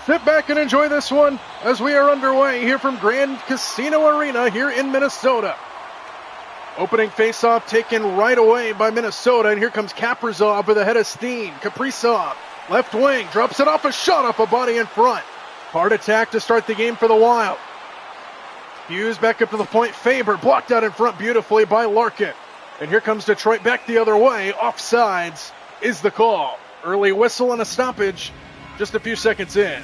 Sit back and enjoy this one as we are underway here from Grand Casino Arena here in Minnesota. Opening faceoff taken right away by Minnesota, and here comes Kaprizov with a head of steam. Kaprizov, left wing, drops it off a shot off a body in front. Hard attack to start the game for the Wild. Hughes back up to the point. Faber blocked out in front beautifully by Larkin. And here comes Detroit back the other way. Offsides is the call. Early whistle and a stoppage just a few seconds in.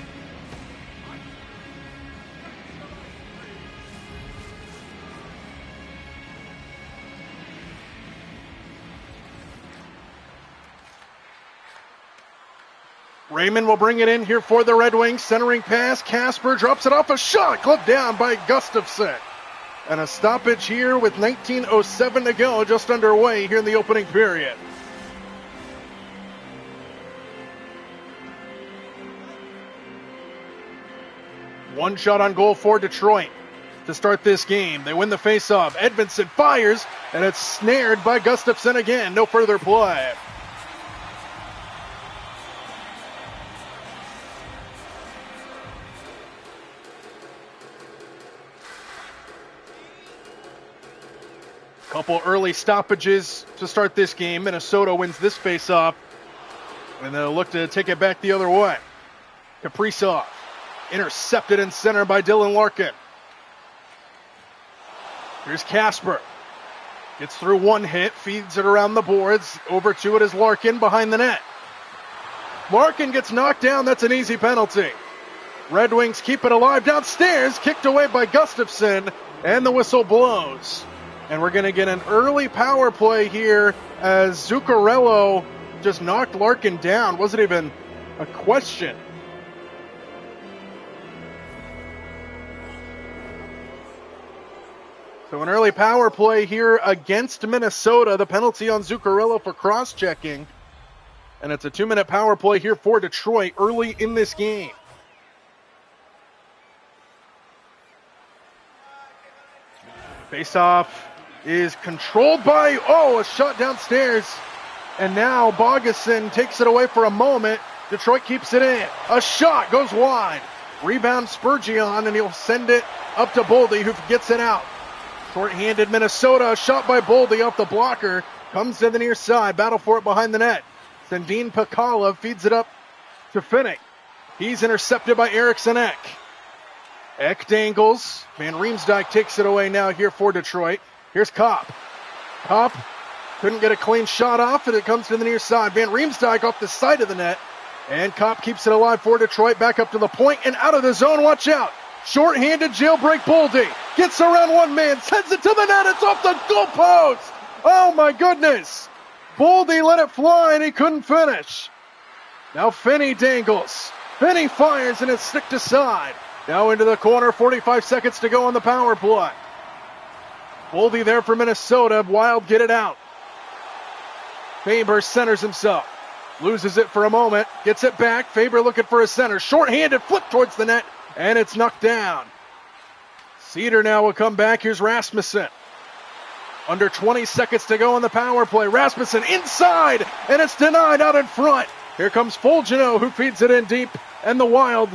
Raymond will bring it in here for the Red Wings. Centering pass. Kasper drops it off a shot. Gloved down by Gustafsson. And a stoppage here with 19:07 to go, just underway here in the opening period. One shot on goal for Detroit to start this game. They win the faceoff. Edmondson fires, and it's snared by Gustafsson again. No further play. Couple early stoppages to start this game. Minnesota wins this faceoff, and they'll look to take it back the other way. Kaprizov intercepted in center by Dylan Larkin. Here's Kasper. Gets through one hit, feeds it around the boards. Over to it is Larkin behind the net. Larkin gets knocked down. That's an easy penalty. Red Wings keep it alive downstairs. Kicked away by Gustafsson, and the whistle blows. And we're going to get an early power play here as Zuccarello just knocked Larkin down. Wasn't even a question. So an early power play here against Minnesota. The penalty on Zuccarello for cross-checking. And it's a 2-minute power play here for Detroit early in this game. Face-off is controlled by, a shot downstairs. And now Bogason takes it away for a moment. Detroit keeps it in. A shot goes wide. Rebound Spurgeon, and he'll send it up to Boldy, who gets it out. Short-handed Minnesota. A shot by Boldy off the blocker. Comes to the near side. Battle for it behind the net. Sandin Pakala feeds it up to Finnick. He's intercepted by Eriksson Ek. Ek dangles. Van Riemsdyk takes it away now here for Detroit. Here's Kopp. Kopp couldn't get a clean shot off, and it comes to the near side. Van Riemsdyk off the side of the net. And Kopp keeps it alive for Detroit. Back up to the point and out of the zone. Watch out. Short-handed jailbreak Boldy. Gets around one man. Sends it to the net. It's off the goalpost. Oh, my goodness. Boldy let it fly, and he couldn't finish. Now Finney dangles. Finney fires, and it's sticked aside. Now into the corner. 45 seconds to go on the power play. Boldy there for Minnesota. Wild get it out. Faber centers himself. Loses it for a moment. Gets it back. Faber looking for a center. Short-handed flip towards the net. And it's knocked down. Cedar now will come back. Here's Rasmussen. Under 20 seconds to go on the power play. Rasmussen inside. And it's denied out in front. Here comes Fulgino, who feeds it in deep. And the Wild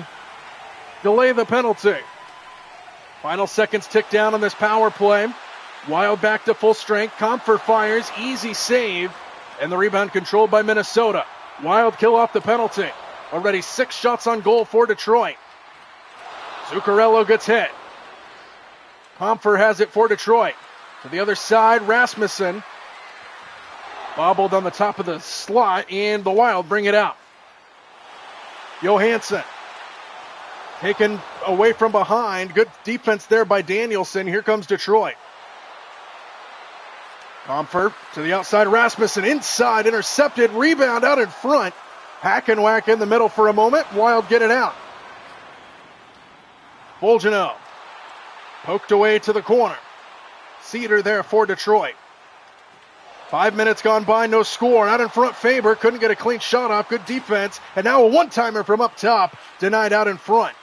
delay the penalty. Final seconds tick down on this power play. Wild back to full strength. Comfer fires. Easy save. And the rebound controlled by Minnesota. Wild kill off the penalty. Already 6 shots on goal for Detroit. Zuccarello gets hit. Comfer has it for Detroit. To the other side, Rasmussen. Bobbled on the top of the slot, and the Wild bring it out. Johansson. Taken away from behind. Good defense there by Danielson. Here comes Detroit. Comfer to the outside. Rasmussen inside. Intercepted. Rebound out in front. Hack and whack in the middle for a moment. Wild get it out. Fulgino. Poked away to the corner. Cedar there for Detroit. 5 minutes gone by, no score. Out in front, Faber couldn't get a clean shot off. Good defense. And now a one-timer from up top. Denied out in front.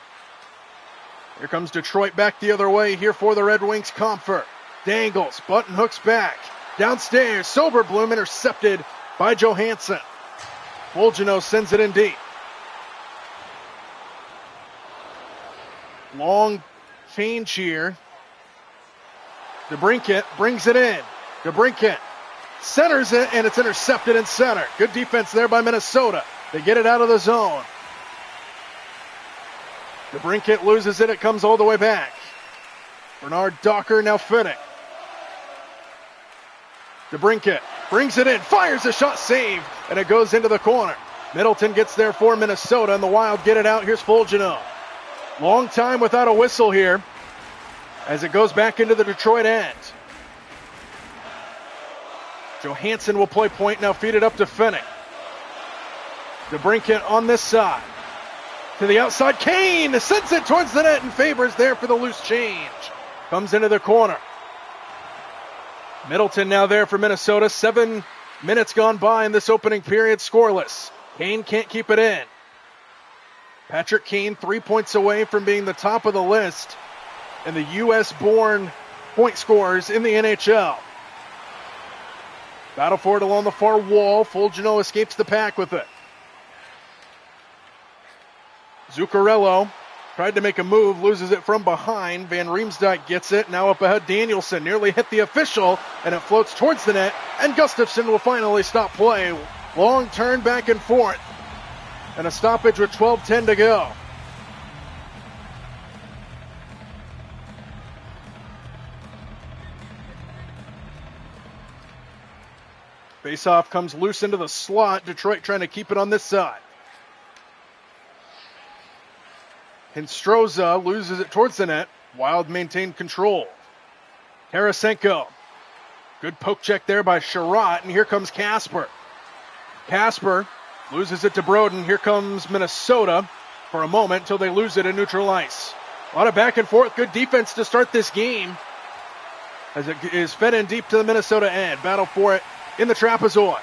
Here comes Detroit back the other way here for the Red Wings. Comfer. Dangles. Button hooks back. Downstairs. Soberblum intercepted by Johansson. Fulgino sends it in deep. Long change here. DeBrincat brings it in. DeBrincat centers it, and it's intercepted in center. Good defense there by Minnesota. They get it out of the zone. DeBrincat loses it. It comes all the way back. Bernard Docker now Finnick. DeBrincat brings it in, fires a shot, saved, and it goes into the corner. Middleton gets there for Minnesota, and the Wild get it out. Here's Fulgino. Long time without a whistle here as it goes back into the Detroit end. Johansson will play point, now feed it up to Finnick. DeBrincat on this side. To the outside, Kane sends it towards the net, and Favors there for the loose change. Comes into the corner. Middleton now there for Minnesota. 7 minutes gone by in this opening period, scoreless. Kane can't keep it in. Patrick Kane 3 points away from being the top of the list in the U.S.-born point scorers in the NHL. Battle for it along the far wall. Fulgino escapes the pack with it. Zuccarello tried to make a move, loses it from behind. Van Riemsdyk gets it, now up ahead. Danielson nearly hit the official, and it floats towards the net, and Gustafsson will finally stop play. Long turn back and forth, and a stoppage with 12:10 to go. Faceoff comes loose into the slot. Detroit trying to keep it on this side. Hinstroza loses it towards the net. Wild maintained control. Tarasenko. Good poke check there by Sherratt, and here comes Kasper. Kasper loses it to Broden. Here comes Minnesota for a moment until they lose it in neutral ice. A lot of back and forth. Good defense to start this game as it is fed in deep to the Minnesota end. Battle for it in the trapezoid.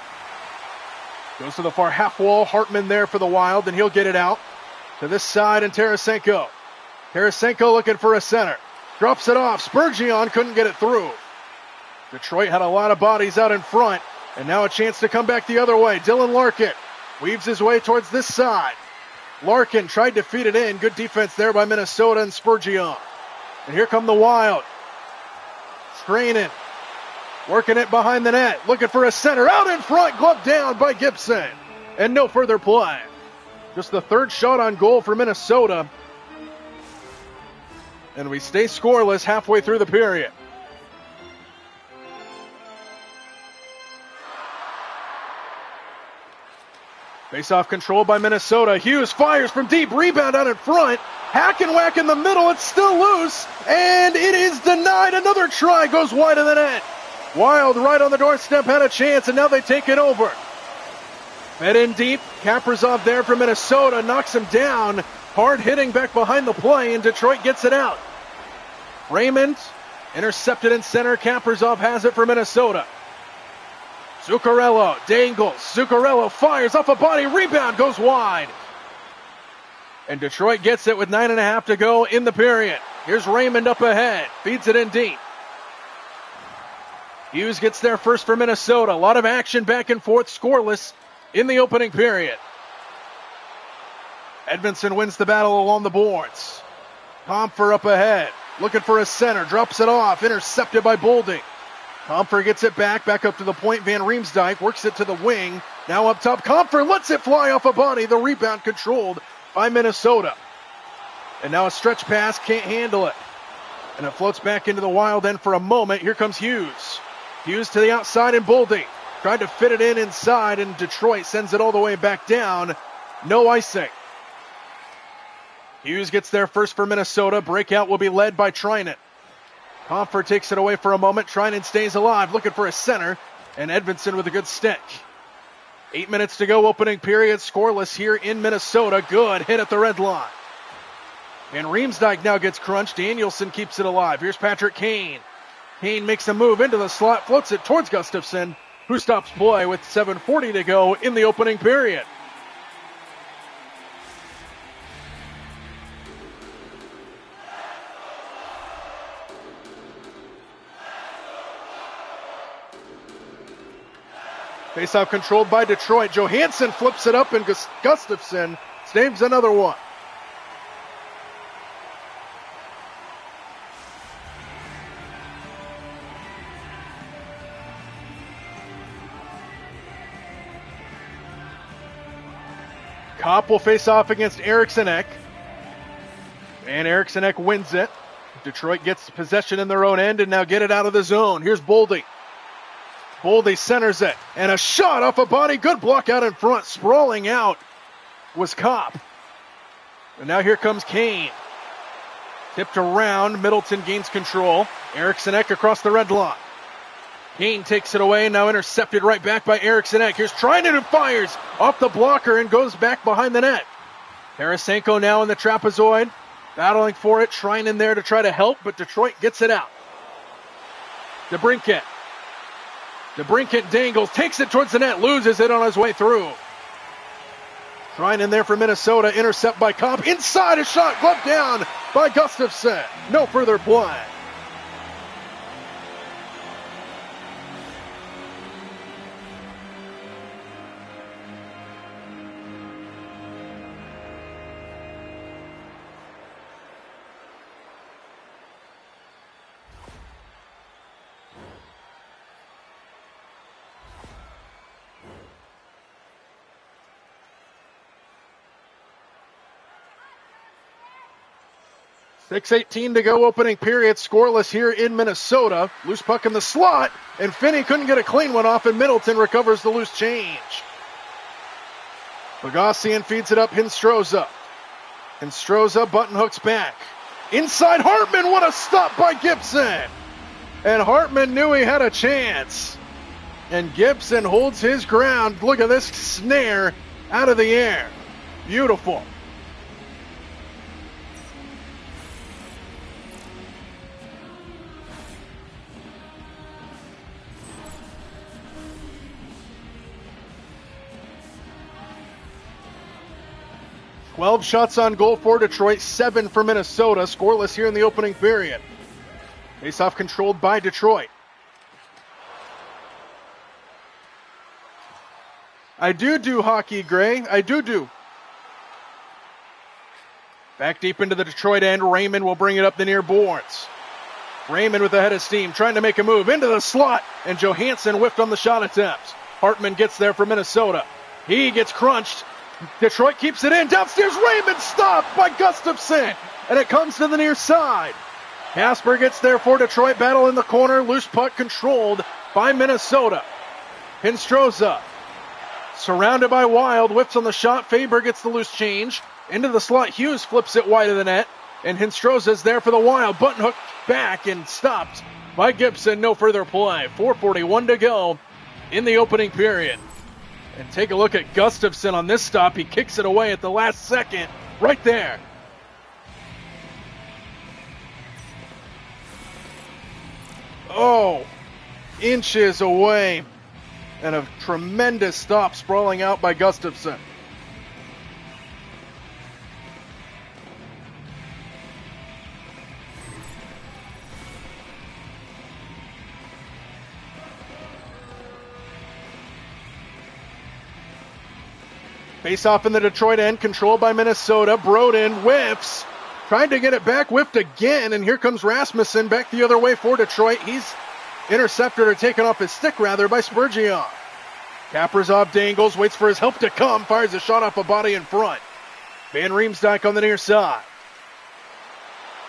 Goes to the far half wall. Hartman there for the Wild, and he'll get it out. To this side, and Tarasenko. Tarasenko looking for a center. Drops it off. Spurgeon couldn't get it through. Detroit had a lot of bodies out in front, and now a chance to come back the other way. Dylan Larkin weaves his way towards this side. Larkin tried to feed it in. Good defense there by Minnesota and Spurgeon. And here come the Wild. Straining. Working it behind the net. Looking for a center. Out in front. Gloved down by Gibson. And no further play. Just the third shot on goal for Minnesota. And we stay scoreless halfway through the period. Faceoff controlled by Minnesota. Hughes fires from deep. Rebound out in front. Hack and whack in the middle. It's still loose. And it is denied. Another try goes wide of the net. Wild right on the doorstep had a chance, and now they take it over. Fed in deep. Kaprizov there for Minnesota. Knocks him down. Hard hitting back behind the play, and Detroit gets it out. Raymond intercepted in center. Kaprizov has it for Minnesota. Zuccarello dangles. Zuccarello fires off a body. Rebound goes wide. And Detroit gets it with 9.5 to go in the period. Here's Raymond up ahead. Feeds it in deep. Hughes gets there first for Minnesota. A lot of action back and forth. Scoreless in the opening period. Edmondson wins the battle along the boards. Comfer up ahead. Looking for a center. Drops it off. Intercepted by Boulding. Comfer gets it back up to the point. Van Riemsdyk works it to the wing. Now up top. Comfer lets it fly off a body. The rebound controlled by Minnesota. And now a stretch pass. Can't handle it. And it floats back into the Wild end for a moment. Here comes Hughes. Hughes to the outside and Boulding. Tried to fit it in inside, and Detroit sends it all the way back down. No icing. Hughes gets there first for Minnesota. Breakout will be led by Trinan. Comfer takes it away for a moment. Trinan stays alive, looking for a center, and Edmondson with a good stick. 8 minutes to go, opening period. Scoreless here in Minnesota. Good hit at the red line. And Riemsdyk now gets crunched. Danielson keeps it alive. Here's Patrick Kane. Kane makes a move into the slot, floats it towards Gustafsson, who stops play with 7:40 to go in the opening period. Faceoff controlled by Detroit. Johansson flips it up, and Gustafsson saves another one. Kopp will face off against Eriksson-Ek. And Eriksson-Ek wins it. Detroit gets possession in their own end and now get it out of the zone. Here's Boldy. Boldy centers it. And a shot off a body. Good block out in front. Sprawling out was Kopp. And now here comes Kane. Tipped around. Middleton gains control. Eriksson-Ek across the red line. Kane takes it away. Now intercepted right back by Eriksson-Ek. Here's Trinan who fires off the blocker and goes back behind the net. Tarasenko now in the trapezoid. Battling for it. Trinan there to try to help, but Detroit gets it out. DeBrincat. DeBrincat dangles, takes it towards the net, loses it on his way through. Trinan there for Minnesota, intercept by Kopp. Inside, a shot, gloved down by Gustafsson. No further play. .6:18 to go, opening period, scoreless here in Minnesota. Loose puck in the slot, and Finney couldn't get a clean one off, and Middleton recovers the loose change. Bogosian feeds it up, Hinstroza. Hinstroza button hooks back. Inside Hartman, what a stop by Gibson! And Hartman knew he had a chance. And Gibson holds his ground. Look at this snare out of the air. Beautiful. Twelve shots on goal for Detroit, 7 for Minnesota. Scoreless here in the opening period. Faceoff controlled by Detroit. I do hockey, Gray. I do. Back deep into the Detroit end. Raymond will bring it up the near boards. Raymond with a head of steam, trying to make a move into the slot. And Johansson whiffed on the shot attempt. Hartman gets there for Minnesota. He gets crunched. Detroit keeps it in. Downstairs, Raymond stopped by Gustafsson. And it comes to the near side. Casper gets there for Detroit. Battle in the corner. Loose puck controlled by Minnesota. Hinstroza. Surrounded by Wild. Whips on the shot. Faber gets the loose change. Into the slot. Hughes flips it wide of the net. And Hinstroza's there for the Wild. Button hook back and stopped by Gibson. No further play. 4:41 to go in the opening period. And take a look at Gustafsson on this stop. He kicks it away at the last second. Right there. Oh, inches away. And a tremendous stop sprawling out by Gustafsson. Face off in the Detroit end, controlled by Minnesota. Broden whiffs, trying to get it back, whiffed again, and here comes Rasmussen back the other way for Detroit. He's intercepted or taken off his stick, rather, by Spurgeon. Kaprizov dangles, waits for his help to come, fires a shot off a body in front. Van Riemsdyk on the near side.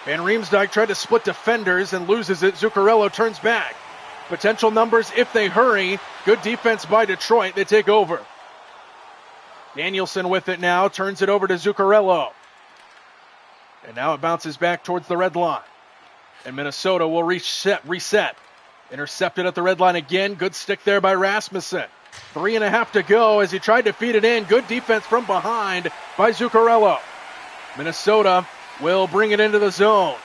Van Riemsdyk tried to split defenders and loses it. Zuccarello turns back. Potential numbers if they hurry. Good defense by Detroit. They take over. Danielson with it now, turns it over to Zuccarello. And now it bounces back towards the red line. And Minnesota will reset. Intercepted at the red line again. Good stick there by Rasmussen. 3.5 to go as he tried to feed it in. Good defense from behind by Zuccarello. Minnesota will bring it into the zone.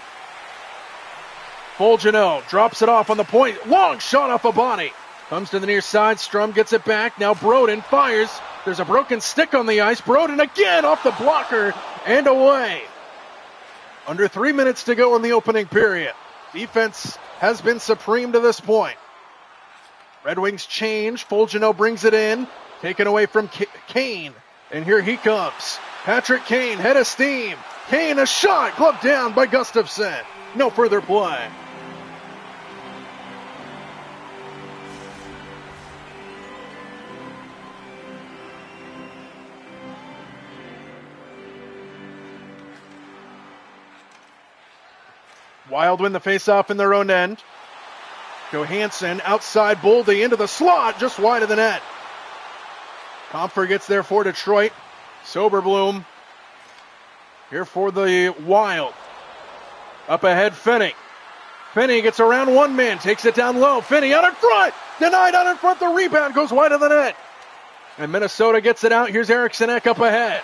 Folgino drops it off on the point. Long shot off a body. Comes to the near side. Strum gets it back. Now Broden fires. There's a broken stick on the ice. Broden again off the blocker and away. Under 3 minutes to go in the opening period. Defense has been supreme to this point. Red Wings change. Folgino brings it in. Taken away from Kane. And here he comes. Patrick Kane, head of steam. Kane, a shot, gloved down by Gustafsson. No further play. Wild win the faceoff in their own end. Johansson outside Boldy into the slot, just wide of the net. Comfer gets there for Detroit. Soberblum here for the Wild. Up ahead, Finney. Finney gets around one man, takes it down low. Finney out in front, denied out in front. The rebound goes wide of the net. And Minnesota gets it out. Here's Eriksson Ek up ahead.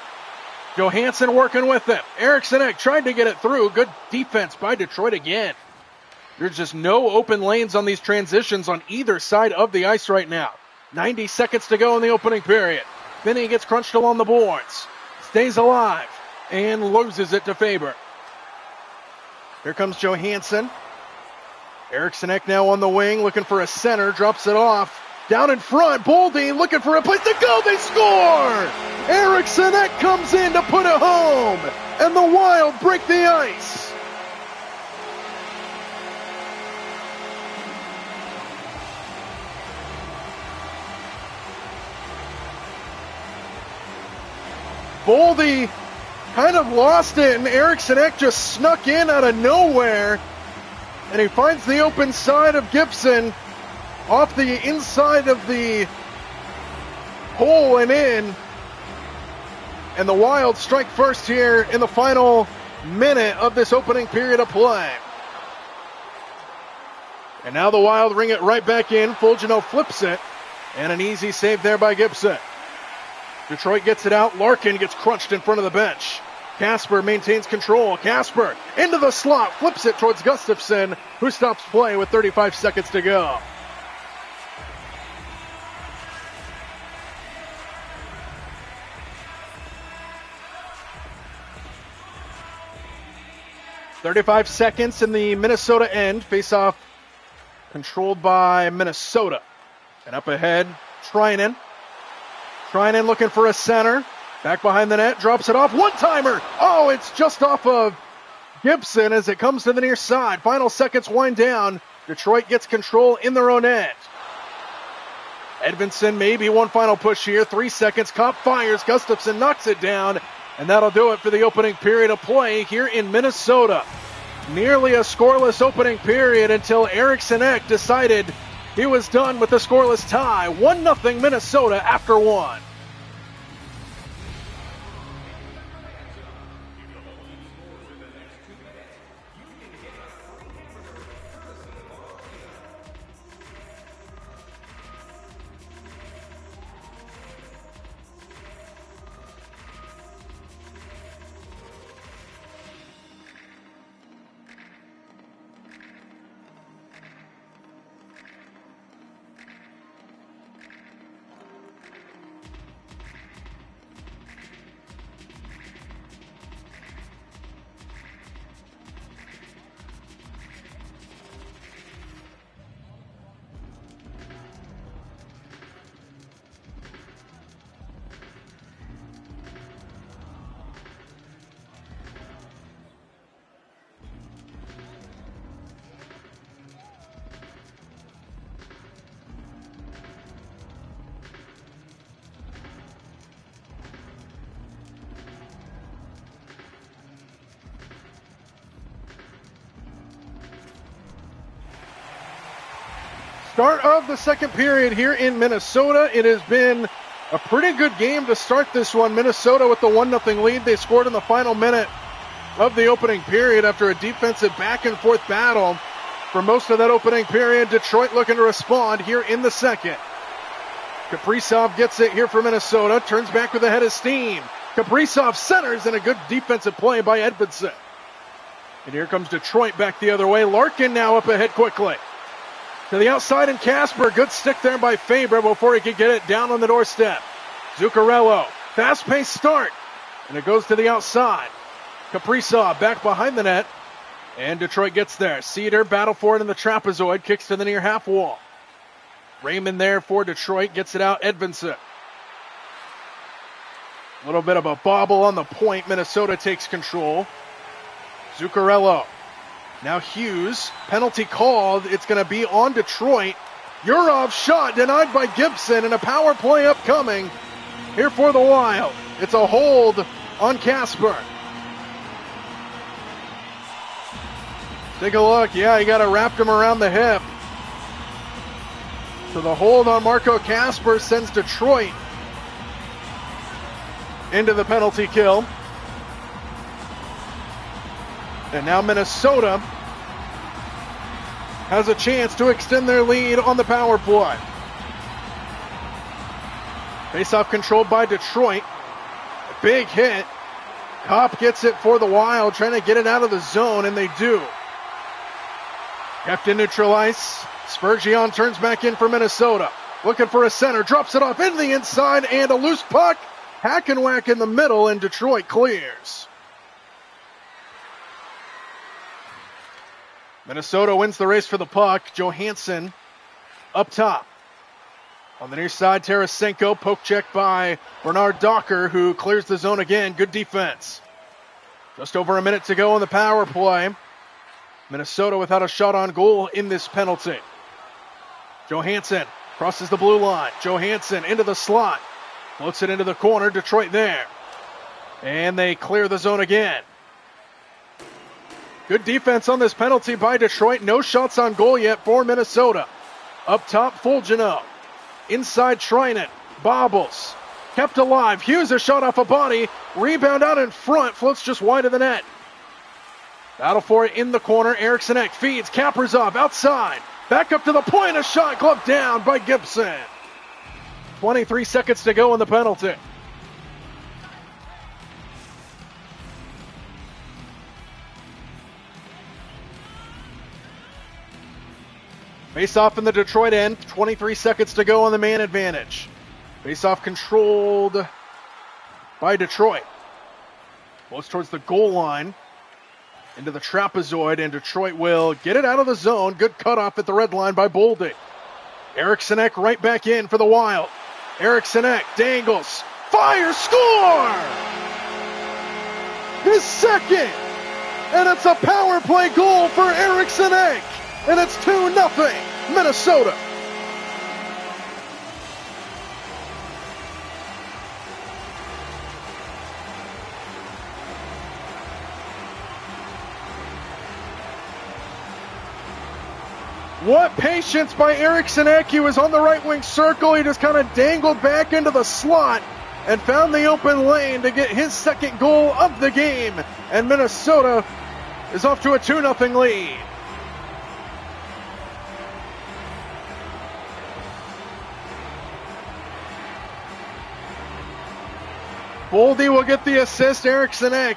Johansson working with them. Eriksson Ek tried to get it through. Good defense by Detroit again. There's just no open lanes on these transitions on either side of the ice right now. 90 seconds to go in the opening period. Finney gets crunched along the boards. Stays alive and loses it to Faber. Here comes Johansson. Eriksson Ek now on the wing, looking for a center, drops it off. Down in front, Boldy looking for a place to go. They score! Eriksson Ek comes in to put it home, and the Wild break the ice. Boldy kind of lost it, and Eriksson Ek just snuck in out of nowhere. And he finds the open side of Gibson off the inside of the hole and in. And the Wild strike first here in the final minute of this opening period of play. And now the Wild ring it right back in. Fulgino flips it. And an easy save there by Gibson. Detroit gets it out. Larkin gets crunched in front of the bench. Kasper maintains control. Kasper into the slot, flips it towards Gustafsson, who stops play with 35 seconds to go. .35 seconds in the Minnesota end. Face-off controlled by Minnesota. And up ahead, Treinen. Treinen looking for a center. Back behind the net, drops it off. One-timer! Oh, it's just off of Gibson as it comes to the near side. Final seconds wind down. Detroit gets control in their own end. Edvinsson, maybe one final push here. 3 seconds. Kopp fires. Gustafsson knocks it down. And that'll do it for the opening period of play here in Minnesota. Nearly a scoreless opening period until Eriksson Ek decided he was done with the scoreless tie. 1-0 Minnesota after one. Start of the second period here in Minnesota. It has been a pretty good game to start this one. Minnesota with the 1-0 lead. They scored in the final minute of the opening period after a defensive back-and-forth battle for most of that opening period. Detroit looking to respond here in the second. Kaprizov gets it here for Minnesota. Turns back with a head of steam. Kaprizov centers and a good defensive play by Edvinsson. And here comes Detroit back the other way. Larkin now up ahead quickly. To the outside and Kasper. Good stick there by Faber before he could get it down on the doorstep. Zuccarello. Fast-paced start. And it goes to the outside. Kaprizov back behind the net. And Detroit gets there. Cedar battle for it in the trapezoid. Kicks to the near half wall. Raymond there for Detroit. Gets it out. Edvinsson. A little bit of a bobble on the point. Minnesota takes control. Zuccarello. Now Hughes, penalty called. It's going to be on Detroit. Yurov's shot denied by Gibson, and a power play upcoming here for the Wild. It's a hold on Kasper. Take a look. Yeah, he got it wrapped him around the hip. So the hold on Marco Kasper sends Detroit into the penalty kill. And now Minnesota has a chance to extend their lead on the power play. Faceoff controlled by Detroit. A big hit. Kopp gets it for the Wild, trying to get it out of the zone, and they do. Kept in neutral ice. Spurgeon turns back in for Minnesota. Looking for a center, drops it off into the inside, and a loose puck. Hack and whack in the middle, and Detroit clears. Minnesota wins the race for the puck. Johansson up top. On the near side, Tarasenko, poke check by Bernard Docker, who clears the zone again. Good defense. Just over a minute to go on the power play. Minnesota without a shot on goal in this penalty. Johansson crosses the blue line. Johansson into the slot. Floats it into the corner. Detroit there. And they clear the zone again. Good defense on this penalty by Detroit. No shots on goal yet for Minnesota. Up top, Fulgino. Inside, Trinan. Bobbles. Kept alive. Hughes a shot off a body. Rebound out in front. Floats just wide of the net. Battle for it in the corner. Eriksson Ek feeds. Kaprizov outside. Back up to the point. A shot gloved down by Gibson. 23 seconds to go on the penalty. Face-off in the Detroit end. 23 seconds to go on the man advantage. Face-off controlled by Detroit. Close towards the goal line. Into the trapezoid, and Detroit will get it out of the zone. Good cutoff at the red line by Boldy. Eriksson Ek right back in for the Wild. Eriksson Ek dangles. Fire, score! His second! And it's a power play goal for Eriksson Ek. And it's 2-0 Minnesota. What patience by Eriksson Ek. He was on the right wing circle. He just kind of dangled back into the slot and found the open lane to get his second goal of the game. And Minnesota is off to a 2-0 lead. Boldy will get the assist. Eriksson Ek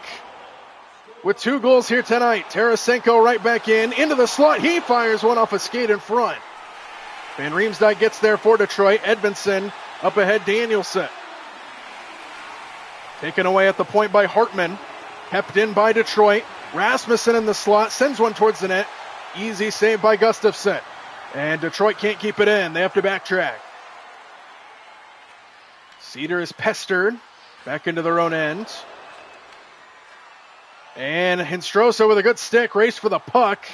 with 2 goals here tonight. Tarasenko right back into the slot. He fires one off a skate in front. Van Riemsdyk gets there for Detroit. Edmondson up ahead, Danielson. Taken away at the point by Hartman. Kept in by Detroit. Rasmussen in the slot, sends one towards the net. Easy save by Gustafsson. And Detroit can't keep it in. They have to backtrack. Cedar is pestered. Back into their own end. And Hinstrosa with a good stick, race for the puck.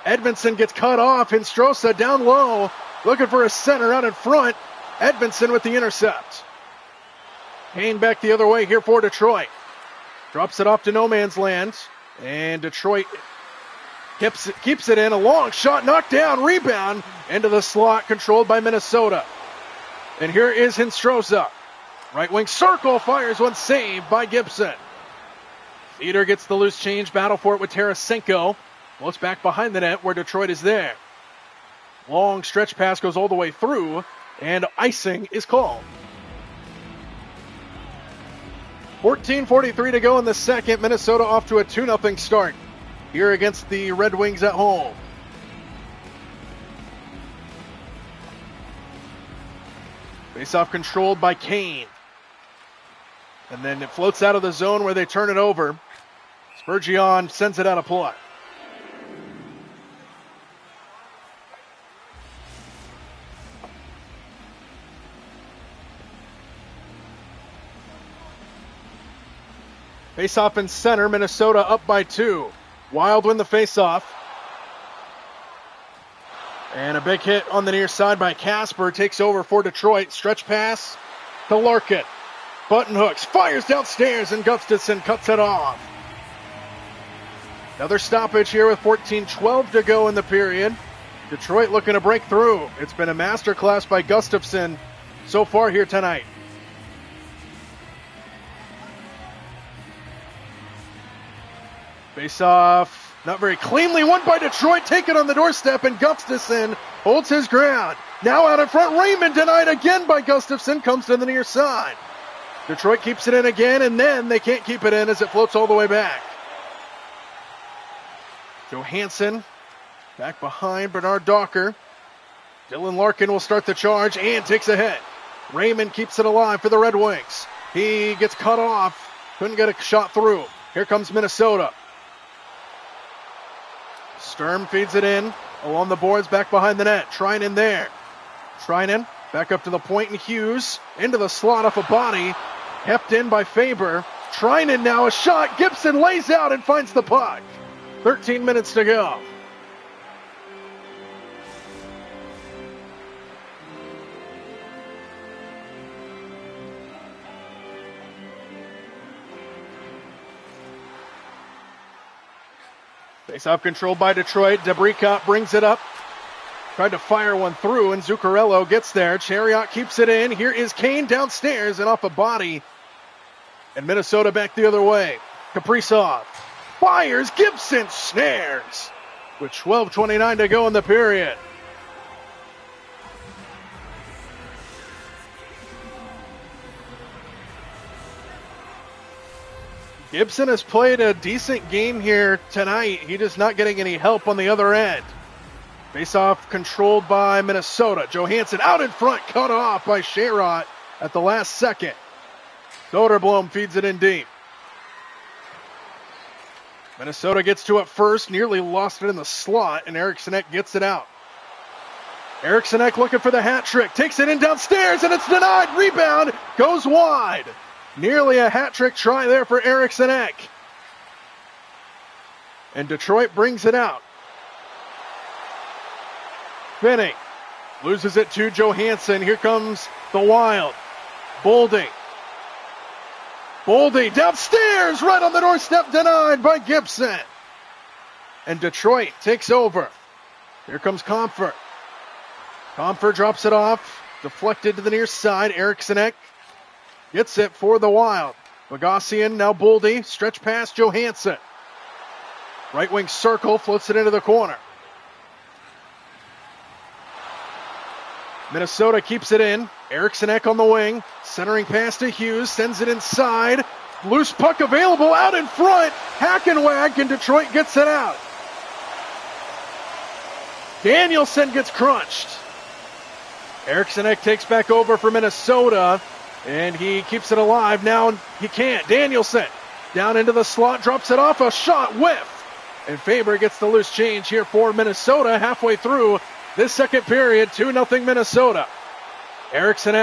Edmondson gets cut off. Hinstrosa down low, looking for a center out in front. Edmondson with the intercept. Kane back the other way here for Detroit. Drops it off to no man's land. And Detroit keeps it in. A long shot, knocked down, rebound into the slot, controlled by Minnesota. And here is Hinstrosa. Right wing circle, fires one, saved by Gibson. Theater gets the loose change, battle for it with Tarasenko. Looks back behind the net where Detroit is there. Long stretch pass goes all the way through, and icing is called. 14:43 to go in the second. Minnesota off to a 2-0 start here against the Red Wings at home. Face-off controlled by Kane. And then it floats out of the zone where they turn it over. Spurgeon sends it out of play. Face-off in center. Minnesota up by 2. Wild win the face-off. And a big hit on the near side by Kasper. Takes over for Detroit. Stretch pass to Larkin. Button hooks. Fires downstairs, and Gustafsson cuts it off. Another stoppage here with 14:12 to go in the period. Detroit looking to break through. It's been a masterclass by Gustafsson so far here tonight. Face off, not very cleanly won by Detroit. Taken on the doorstep, and Gustafsson holds his ground. Now out in front, Raymond denied again by Gustafsson. Comes to the near side. Detroit keeps it in again, and then they can't keep it in as it floats all the way back. Johansson back behind Bernard Docker. Dylan Larkin will start the charge and takes a hit. Raymond keeps it alive for the Red Wings. He gets cut off. Couldn't get a shot through. Here comes Minnesota. Sturm feeds it in along the boards back behind the net. Treinen there. Treinen back up to the point, and Hughes into the slot off a body. Kept in by Faber. Treinen now a shot. Gibson lays out and finds the puck. 13 minutes to go. Face-off controlled by Detroit. DeBrincat brings it up. Tried to fire one through, and Zuccarello gets there. Chariot keeps it in. Here is Kane downstairs and off a body. And Minnesota back the other way. Kaprizov fires. Gibson snares with 12:29 to go in the period. Gibson has played a decent game here tonight. He just not getting any help on the other end. Face-off controlled by Minnesota. Johansson out in front, cut off by Sherratt at the last second. Soderblom feeds it in deep. Minnesota gets to it first, nearly lost it in the slot, and Eriksson gets it out. Eriksson looking for the hat trick, takes it in downstairs, and it's denied. Rebound goes wide. Nearly a hat trick try there for Eriksson. And Detroit brings it out. Finney loses it to Johansson. Here comes the Wild. Boldy downstairs, right on the doorstep, denied by Gibson. And Detroit takes over. Here comes Comfort. Comfort drops it off, deflected to the near side. Eriksson gets it for the Wild. Bogosian, now Boldy, stretch past Johansson. Right wing circle, floats it into the corner. Minnesota keeps it in. Eriksson on the wing, centering pass to Hughes, sends it inside. Loose puck available out in front. Hackenwack, and Detroit gets it out. Danielson gets crunched. Eriksson takes back over for Minnesota. And he keeps it alive. Now he can't. Danielson down into the slot, drops it off, a shot, whiff. And Faber gets the loose change here for Minnesota halfway through this second period. 2-0 Minnesota. Eriksson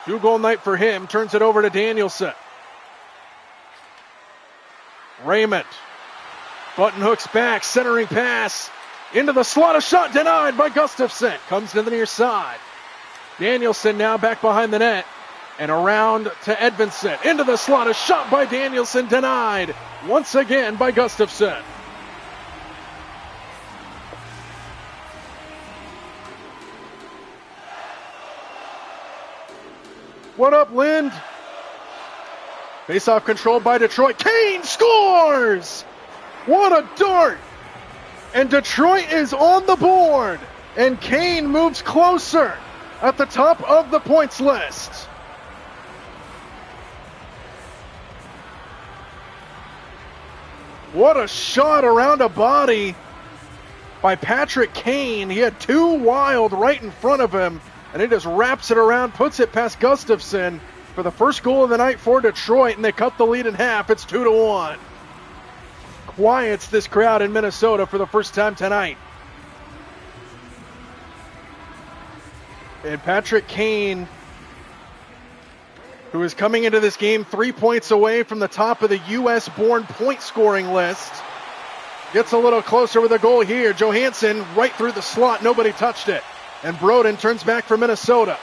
2-goal night for him. Turns it over to Danielson. Raymond. Button hooks back, centering pass. Into the slot, a shot denied by Gustafsson. Comes to the near side. Danielson now back behind the net. And around to Edvinsson. Into the slot. A shot by Danielson denied. Once again by Gustafsson. What up, Lind? Face-off controlled by Detroit. Kane scores! What a dart! And Detroit is on the board. And Kane moves closer at the top of the points list. What a shot around a body by Patrick Kane. He had two Wild right in front of him, and he just wraps it around, puts it past Gustafsson for the first goal of the night for Detroit, and they cut the lead in half. It's 2-1. Quiets this crowd in Minnesota for the first time tonight. And Patrick Kane, who is coming into this game 3 points away from the top of the U.S.-born point-scoring list, gets a little closer with a goal here. Johansson right through the slot. Nobody touched it. And Broden turns back for Minnesota.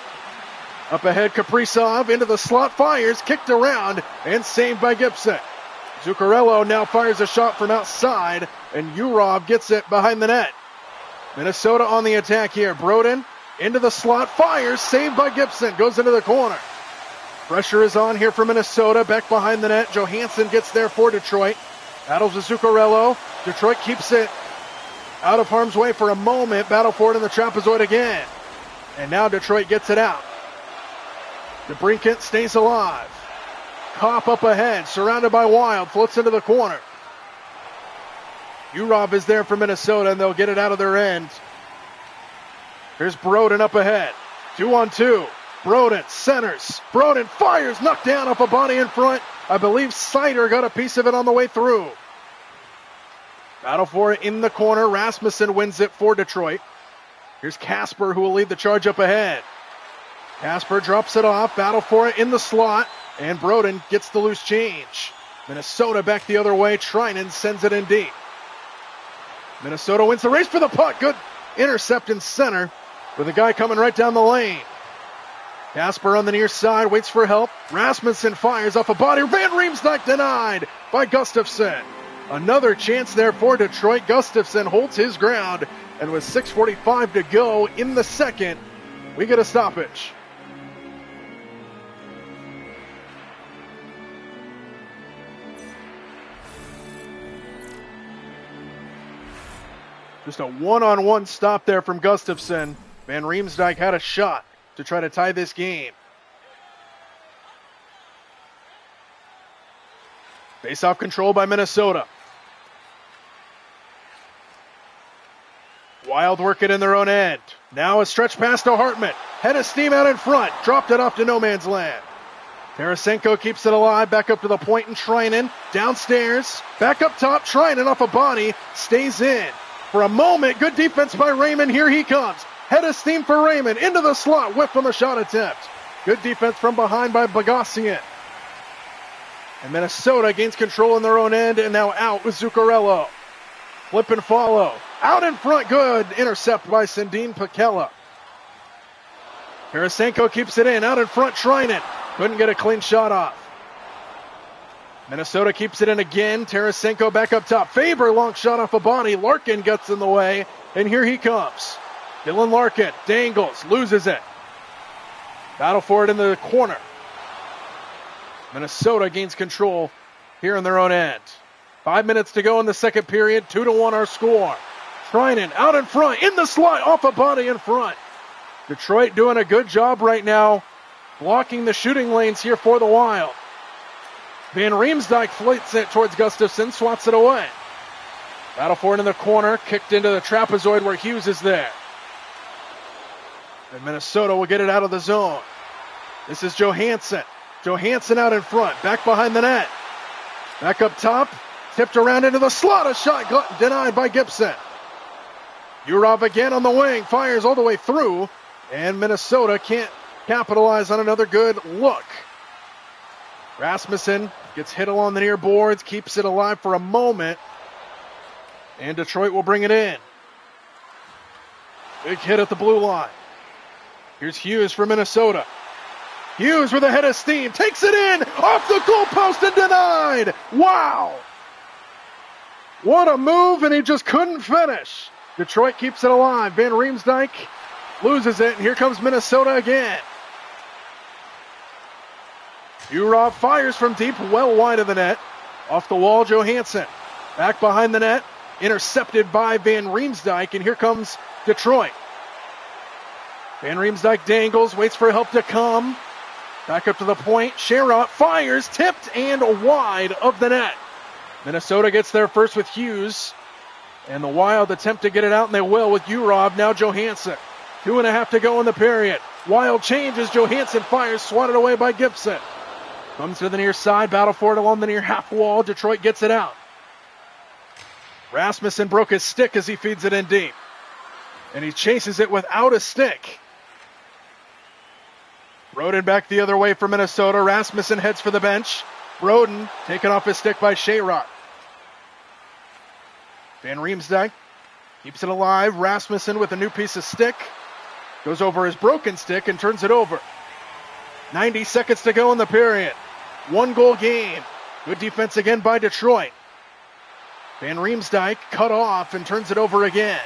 Up ahead, Kaprizov into the slot, fires, kicked around, and saved by Gibson. Zuccarello now fires a shot from outside, and Urov gets it behind the net. Minnesota on the attack here. Broden into the slot, fires, saved by Gibson, goes into the corner. Pressure is on here for Minnesota, back behind the net. Johansson gets there for Detroit. Battles with Zuccarello. Detroit keeps it out of harm's way for a moment. Battle for it in the trapezoid again. And now Detroit gets it out. DeBrincat stays alive. Kopp up ahead, surrounded by Wild, floats into the corner. Urov is there for Minnesota, and they'll get it out of their end. Here's Broden up ahead. 2-on-2. Broden centers. Broden fires, knocked down off a body in front. I believe Sider got a piece of it on the way through. Battle for it in the corner. Rasmussen wins it for Detroit. Here's Kasper, who will lead the charge up ahead. Kasper drops it off. Battle for it in the slot. And Broden gets the loose change. Minnesota back the other way. Treinen sends it in deep. Minnesota wins the race for the puck. Good intercept in center with a guy coming right down the lane. Kasper on the near side waits for help. Rasmussen fires off a body. Van Riemsdyk denied by Gustafsson. Another chance there for Detroit. Gustafsson holds his ground. And with 6:45 to go in the second, we get a stoppage. Just a one-on-one stop there from Gustafsson. Van Riemsdyk had a shot to try to tie this game. Face-off control by Minnesota. Wild work it in their own end. Now a stretch pass to Hartman. Head of steam out in front. Dropped it off to no man's land. Tarasenko keeps it alive. Back up to the point and Treinen. Downstairs. Back up top. Treinen off a body. Stays in. For a moment, good defense by Raymond. Here he comes. Head of steam for Raymond. Into the slot. Whiff on the shot attempt. Good defense from behind by Bogosian. And Minnesota gains control in their own end and now out with Zuccarello. Flip and follow. Out in front. Good intercept by Sandin Pekela. Tarasenko keeps it in. Out in front, Treinen. Couldn't get a clean shot off. Minnesota keeps it in again. Tarasenko back up top. Faber, long shot off a body. Larkin gets in the way, and here he comes. Dylan Larkin dangles, loses it. Battle for it in the corner. Minnesota gains control here in their own end. 5 minutes to go in the second period. 2-1 our score. Treinen out in front, in the slot, off a body in front. Detroit doing a good job right now, blocking the shooting lanes here for the Wild. Van Riemsdyk flights it towards Gustafsson, swats it away. Battle for it in the corner, kicked into the trapezoid where Hughes is there. And Minnesota will get it out of the zone. This is Johansson. Johansson out in front, back behind the net. Back up top, tipped around into the slot, a shot denied by Gibson. Urov again on the wing, fires all the way through, and Minnesota can't capitalize on another good look. Rasmussen gets hit along the near boards, keeps it alive for a moment, and Detroit will bring it in. Big hit at the blue line. Here's Hughes for Minnesota. Hughes with a head of steam, takes it in, off the goalpost and denied. Wow! What a move, and he just couldn't finish. Detroit keeps it alive. Van Riemsdyk loses it, and here comes Minnesota again. Urov fires from deep, well wide of the net. Off the wall, Johansson. Back behind the net, intercepted by Van Riemsdyk, and here comes Detroit. Van Riemsdyk dangles, waits for help to come. Back up to the point. Sherrod fires, tipped and wide of the net. Minnesota gets there first with Hughes. And the Wild attempt to get it out, and they will with Urov. Now Johansson. 2.5 to go in the period. Wild changes. Johansson fires, swatted away by Gibson. Comes to the near side. Battle for it along the near half wall. Detroit gets it out. Rasmussen broke his stick as he feeds it in deep. And he chases it without a stick. Broden back the other way for Minnesota. Rasmussen heads for the bench. Broden taken off his stick by Sherrod. Van Riemsdyk keeps it alive. Rasmussen with a new piece of stick. Goes over his broken stick and turns it over. 90 seconds to go in the period. 1-goal game. Good defense again by Detroit. Van Riemsdyk cut off and turns it over again.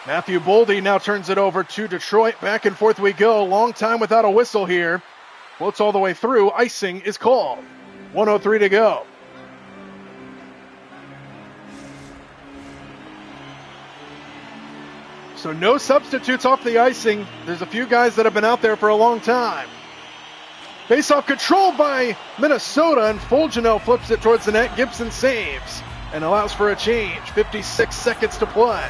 Matthew Boldy now turns it over to Detroit. Back and forth we go. Long time without a whistle here. Floats all the way through. Icing is called. 1:03 to go. So no substitutes off the icing. There's a few guys that have been out there for a long time. Face-off controlled by Minnesota, and Fulgenau flips it towards the net. Gibson saves and allows for a change. 56 seconds to play.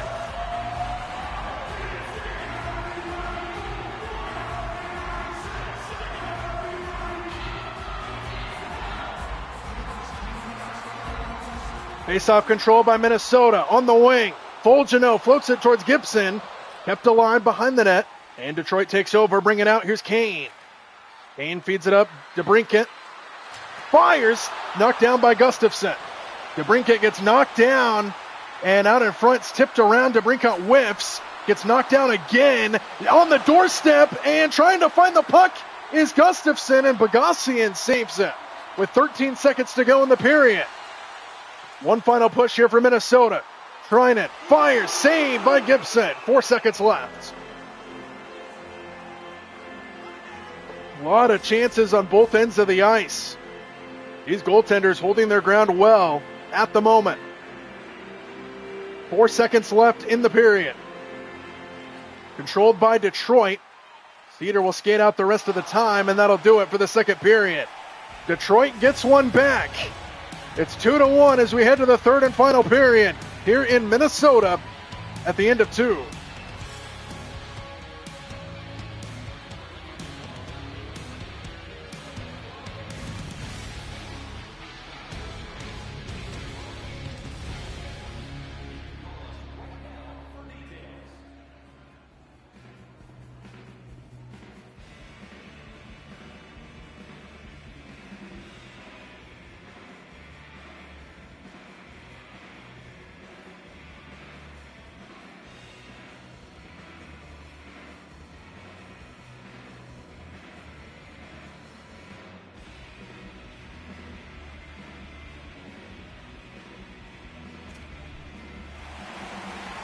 Face-off controlled by Minnesota on the wing. Fulgenau floats it towards Gibson. Kept alive behind the net. And Detroit takes over, bring it out. Here's Kane. Kane feeds it up. DeBrincat fires. Knocked down by Gustafsson. DeBrincat gets knocked down. And out in front, it's tipped around. DeBrincat whiffs. Gets knocked down again. On the doorstep. And trying to find the puck is Gustafsson. And Bogosian saves it with 13 seconds to go in the period. One final push here for Minnesota. Trying it. Fires. Saved by Gibson. 4 seconds left. A lot of chances on both ends of the ice. These goaltenders holding their ground well at the moment. 4 seconds left in the period. Controlled by Detroit. Cedar will skate out the rest of the time, and that'll do it for the second period. Detroit gets one back. It's 2-1 as we head to the third and final period here in Minnesota at the end of 2.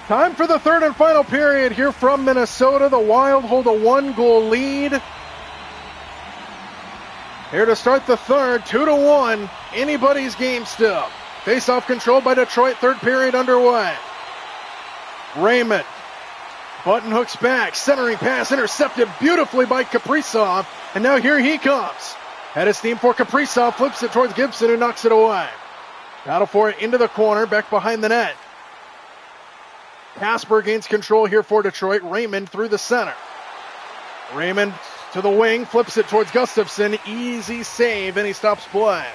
Time for the third and final period here from Minnesota. The Wild hold a 1-goal lead. Here to start the third, 2-1. Anybody's game still. Face-off controlled by Detroit, third period underway. Raymond. Button hooks back, centering pass intercepted beautifully by Kaprizov. And now here he comes. Head of steam for Kaprizov, flips it towards Gibson, who knocks it away. Battle for it into the corner, back behind the net. Casper gains control here for Detroit. Raymond through the center. Raymond to the wing, flips it towards Gustafsson. Easy save, and he stops play.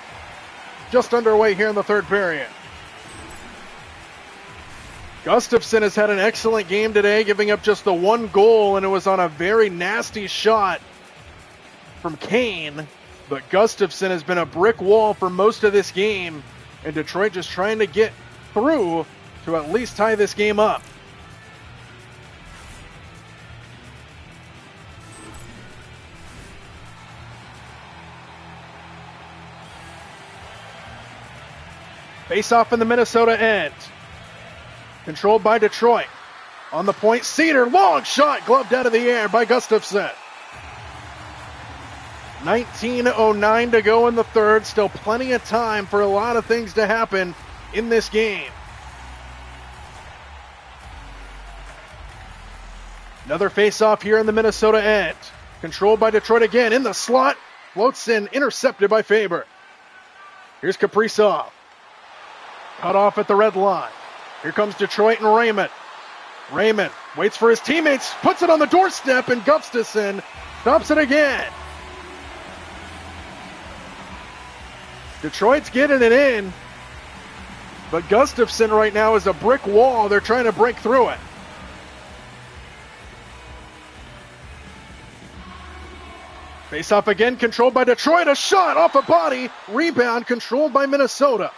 Just underway here in the third period. Gustafsson has had an excellent game today, giving up just the 1 goal, and it was on a very nasty shot from Kane. But Gustafsson has been a brick wall for most of this game, and Detroit just trying to get through to at least tie this game up. Face-off in the Minnesota end. Controlled by Detroit. On the point, Cedar, long shot, gloved out of the air by Gustafsson. 19:09 to go in the third. Still plenty of time for a lot of things to happen in this game. Another face-off here in the Minnesota end. Controlled by Detroit again in the slot. Floats in, intercepted by Faber. Here's Kaprizov. Cut off at the red line. Here comes Detroit and Raymond. Raymond waits for his teammates, puts it on the doorstep, and Gustafsson stops it again. Detroit's getting it in, but Gustafsson right now is a brick wall. They're trying to break through it. Face-off again, controlled by Detroit. A shot off a body. Rebound controlled by Minnesota.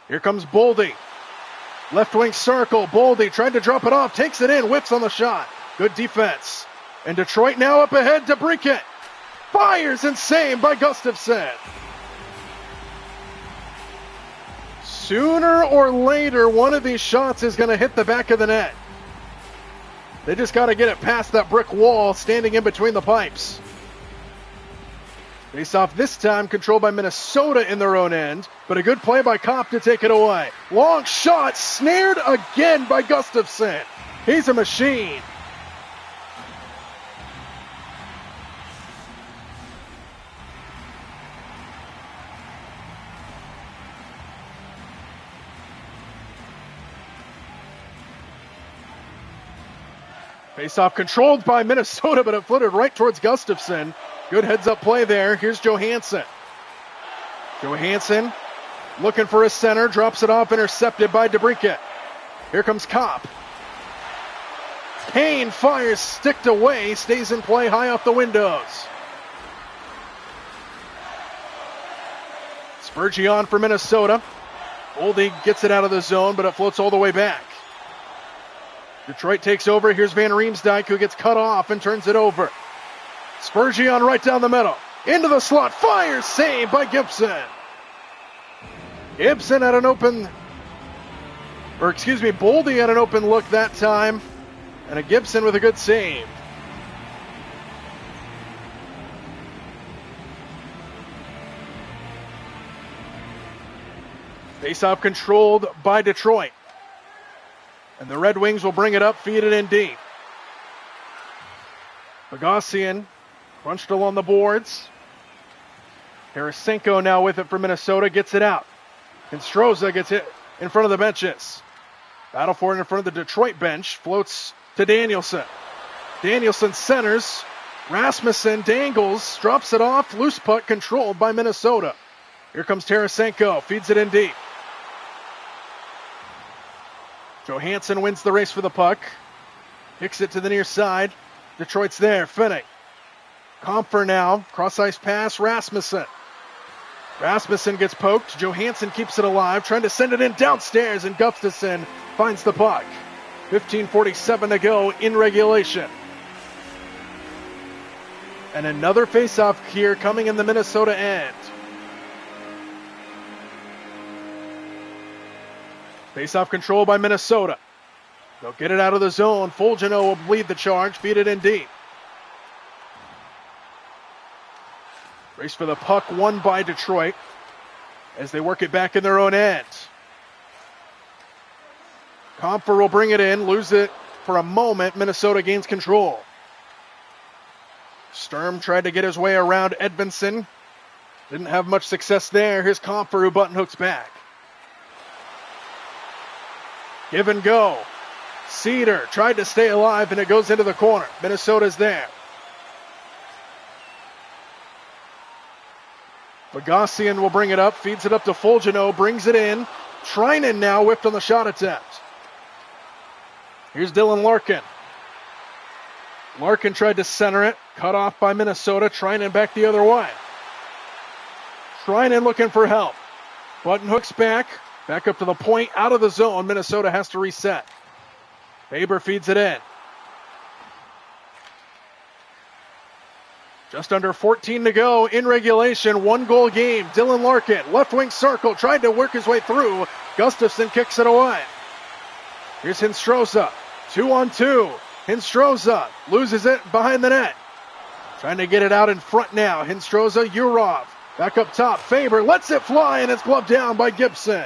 Here comes Boldy. Left wing circle. Boldy tried to drop it off. Takes it in. Whips on the shot. Good defense. And Detroit now up ahead to DeBrincat. fires and saved by Gustafsson. Sooner or later, one of these shots is going to hit the back of the net. They just got to get it past that brick wall standing in between the pipes. Face-off this time controlled by Minnesota in their own end, but a good play by Kopp to take it away. Long shot, snared again by Gustafsson. He's a machine. Face-off controlled by Minnesota, but it floated right towards Gustafsson. Good heads-up play there. Here's Johansson. Johansson looking for a center, drops it off, intercepted by DeBrincat. Here comes Kopp. Payne fires, sticked away, stays in play high off the windows. Spurgeon for Minnesota. Oldie gets it out of the zone, but it floats all the way back. Detroit takes over. Here's Van Riemsdyk, who gets cut off and turns it over. Spurgeon right down the middle. Into the slot. Fires. Saved by Gibson. Boldy had an open look that time. And a Gibson with a good save. Face-off controlled by Detroit. And the Red Wings will bring it up, feed it in deep. Bogosian crunched along the boards. Tarasenko now with it for Minnesota, gets it out. And Stroza gets it in front of the benches. Battle for it in front of the Detroit bench. Floats to Danielson. Danielson centers. Rasmussen dangles, drops it off. Loose puck controlled by Minnesota. Here comes Tarasenko, feeds it in deep. Johansson wins the race for the puck. Kicks it to the near side. Detroit's there. Finning. Comfer now. Cross-ice pass. Rasmussen. Rasmussen gets poked. Johansson keeps it alive. Trying to send it in downstairs. And Gustafsson finds the puck. 15:47 to go in regulation. And another face-off here coming in the Minnesota end. Face-off control by Minnesota. They'll get it out of the zone. Fulgino will lead the charge, feed it in deep. Race for the puck won by Detroit as they work it back in their own end. Comfer will bring it in, lose it for a moment. Minnesota gains control. Sturm tried to get his way around Edvinsson. Didn't have much success there. Here's Comfer who button hooks back. Give and go. Cedar tried to stay alive and it goes into the corner. Minnesota's there. Bogosian will bring it up, feeds it up to Fulgino, brings it in. Treinen now whipped on the shot attempt. Here's Dylan Larkin. Larkin tried to center it, cut off by Minnesota. Treinen back the other way. Treinen looking for help. Button hooks back up to the point, out of the zone. Minnesota has to reset. Faber feeds it in. Just under 14 to go in regulation. 1-goal game. Dylan Larkin, left wing circle, tried to work his way through. Gustafsson kicks it away. Here's Hinstroza. 2-on-2. Hinstroza loses it behind the net. Trying to get it out in front now. Hinstroza, Urov. Back up top. Faber lets it fly and it's gloved down by Gibson.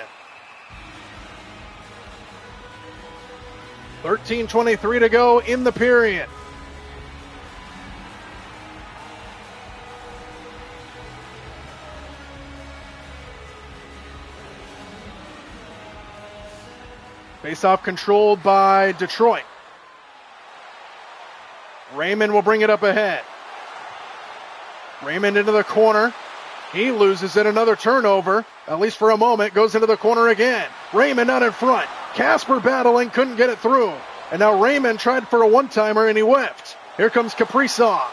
13:23 to go in the period. Face-off controlled by Detroit. Raymond will bring it up ahead. Raymond into the corner. He loses it. Another turnover, at least for a moment, goes into the corner again. Raymond out in front. Casper battling, couldn't get it through. And now Raymond tried for a one-timer and he whiffed. Here comes Kaprizov.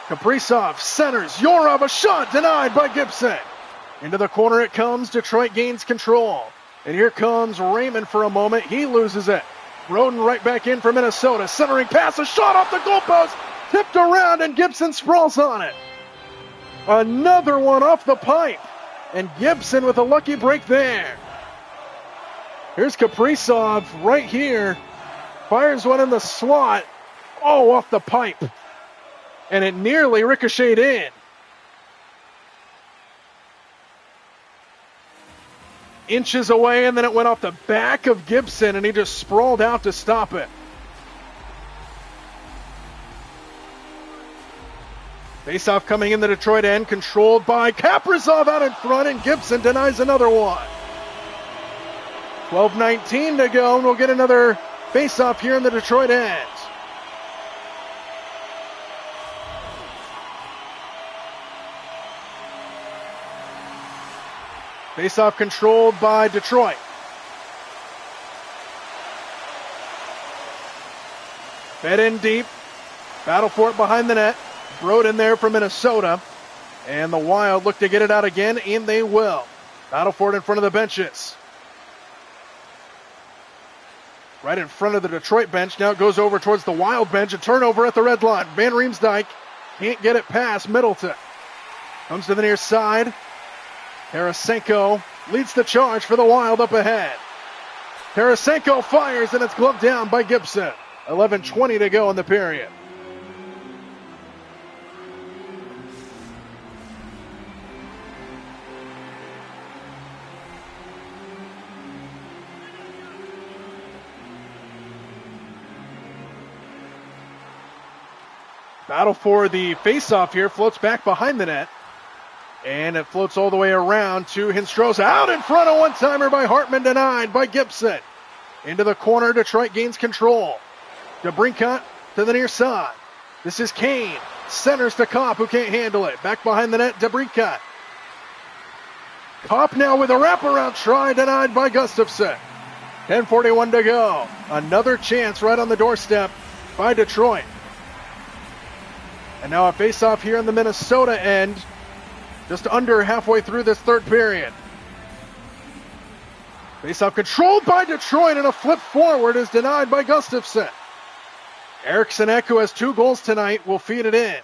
Kaprizov centers. Yorov, a shot denied by Gibson. Into the corner it comes. Detroit gains control. And here comes Raymond for a moment. He loses it. Roden right back in for Minnesota. Centering pass, a shot off the goalpost. tipped around, and Gibson sprawls on it. Another one off the pipe, and Gibson with a lucky break there. Here's Kaprizov right here. Fires one in the slot. Oh, off the pipe. And it nearly ricocheted in. Inches away, and then it went off the back of Gibson, and he just sprawled out to stop it. Faceoff coming in the Detroit end, controlled by Kaprizov out in front, and Gibson denies another one. 12:19 to go, and we'll get another faceoff here in the Detroit end. Faceoff controlled by Detroit. Fed in deep. Battle for it behind the net. Broden there for Minnesota. And the Wild look to get it out again, and they will. Battle for it in front of the benches. Right in front of the Detroit bench. Now it goes over towards the Wild bench. A turnover at the red line. Van Riemsdyk can't get it past Middleton. Comes to the near side. Tarasenko leads the charge for the Wild up ahead. Tarasenko fires, and it's gloved down by Gibson. 11:20 to go in the period. Battle for the faceoff here. Floats back behind the net. And it floats all the way around to Hinstroza. Out in front, a one-timer by Hartman, denied by Gibson. Into the corner, Detroit gains control. DeBrincat to the near side. This is Kane. Centers to Kopp, who can't handle it. Back behind the net, DeBrincat. Kopp now with a wraparound try, denied by Gustafsson. 10:41 to go. Another chance right on the doorstep by Detroit. And now a face-off here in the Minnesota end. Just under halfway through this third period. Face-off controlled by Detroit, and a flip forward is denied by Gustafsson. Eriksson Ek, who has 2 goals tonight, will feed it in.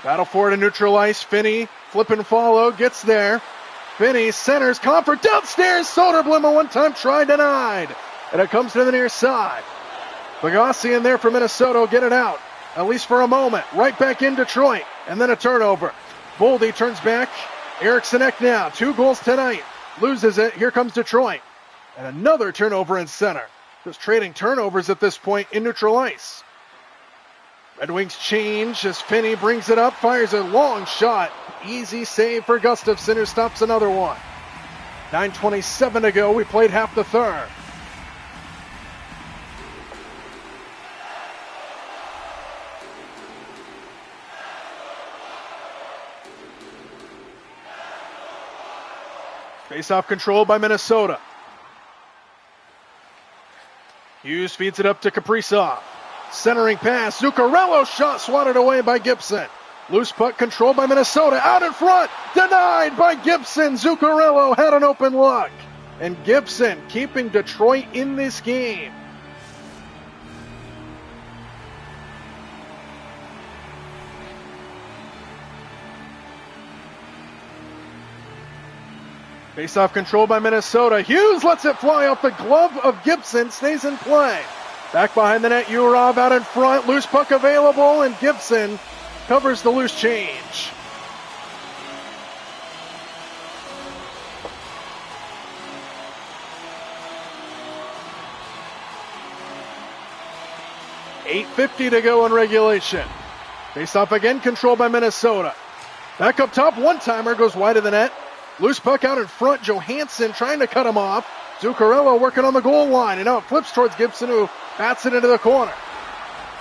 Battle for it in neutral ice. Finney, flip and follow, gets there. Finney centers, Comfort downstairs. Soderblom, a one-time try, denied. And it comes to the near side. Bogosian in there for Minnesota will get it out. At least for a moment. Right back in Detroit. And then a turnover. Boldy turns back. Eriksson Ek now. 2 goals tonight. Loses it. Here comes Detroit. And another turnover in center. Just trading turnovers at this point in neutral ice. Red Wings change as Finney brings it up. Fires a long shot. Easy save for Gustafsson, who stops another one. 9:27 to go. We played half the third. Face-off controlled by Minnesota. Hughes feeds it up to Kaprizov. Centering pass. Zuccarello shot swatted away by Gibson. Loose puck controlled by Minnesota. Out in front. Denied by Gibson. Zuccarello had an open look. And Gibson keeping Detroit in this game. Face-off controlled by Minnesota. Hughes lets it fly off the glove of Gibson. Stays in play. Back behind the net, Urov out in front. Loose puck available, and Gibson covers the loose change. .850 to go in regulation. Face-off again controlled by Minnesota. Back up top, one-timer goes wide of the net. Loose puck out in front. Johansson trying to cut him off. Zuccarello working on the goal line. And now it flips towards Gibson, who bats it into the corner.